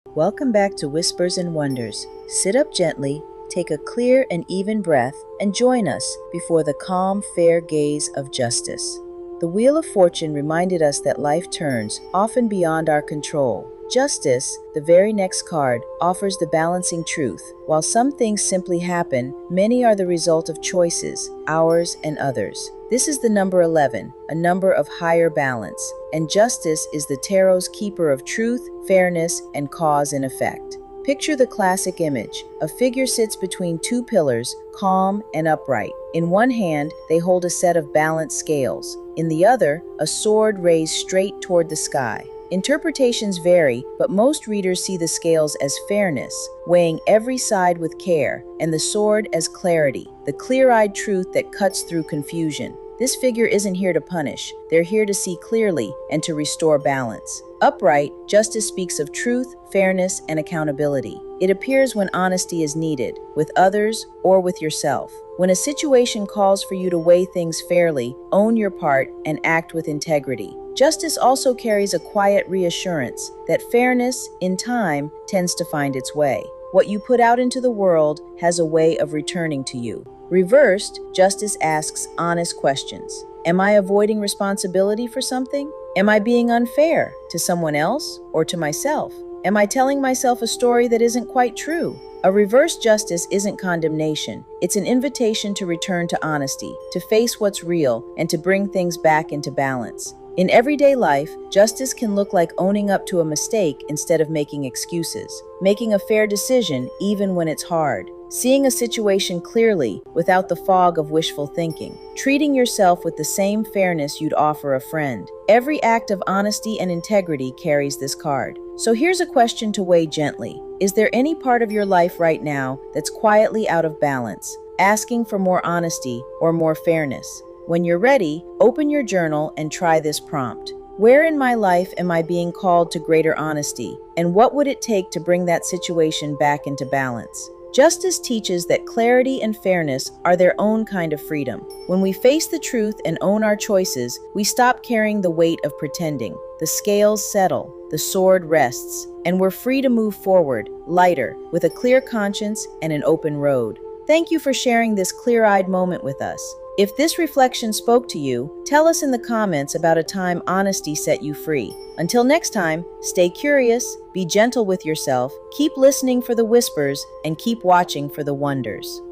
Welcome back to Whispers and Wonders. Sit up gently, take a clear and even breath, and join us before the calm, fair gaze of justice. The Wheel of Fortune reminded us that life turns, often beyond our control. Justice, the very next card, offers the balancing truth. While some things simply happen, many are the result of choices, ours and others. This is the number 11, a number of higher balance, and justice is the tarot's keeper of truth, fairness, and cause and effect. Picture the classic image. A figure sits between two pillars, calm and upright. In one hand, they hold a set of balanced scales. In the other, a sword raised straight toward the sky. Interpretations vary, but most readers see the scales as fairness, weighing every side with care, and the sword as clarity, the clear-eyed truth that cuts through confusion. This figure isn't here to punish. They're here to see clearly and to restore balance. Upright, justice speaks of truth, fairness, and accountability. It appears when honesty is needed, with others or with yourself. When a situation calls for you to weigh things fairly, own your part and act with integrity. Justice also carries a quiet reassurance that fairness, in time, tends to find its way. What you put out into the world has a way of returning to you. Reversed, justice asks honest questions. Am I avoiding responsibility for something? Am I being unfair to someone else or to myself? Am I telling myself a story that isn't quite true? A reverse justice isn't condemnation. It's an invitation to return to honesty, to face what's real, and to bring things back into balance. In everyday life, justice can look like owning up to a mistake instead of making excuses, making a fair decision even when it's hard, seeing a situation clearly without the fog of wishful thinking, treating yourself with the same fairness you'd offer a friend. Every act of honesty and integrity carries this card. So here's a question to weigh gently. Is there any part of your life right now that's quietly out of balance, asking for more honesty or more fairness? When you're ready, open your journal and try this prompt. Where in my life am I being called to greater honesty? And what would it take to bring that situation back into balance? Justice teaches that clarity and fairness are their own kind of freedom. When we face the truth and own our choices, we stop carrying the weight of pretending. The scales settle, the sword rests, and we're free to move forward, lighter, with a clear conscience and an open road. Thank you for sharing this clear-eyed moment with us. If this reflection spoke to you, tell us in the comments about a time honesty set you free. Until next time, stay curious, be gentle with yourself, keep listening for the whispers, and keep watching for the wonders.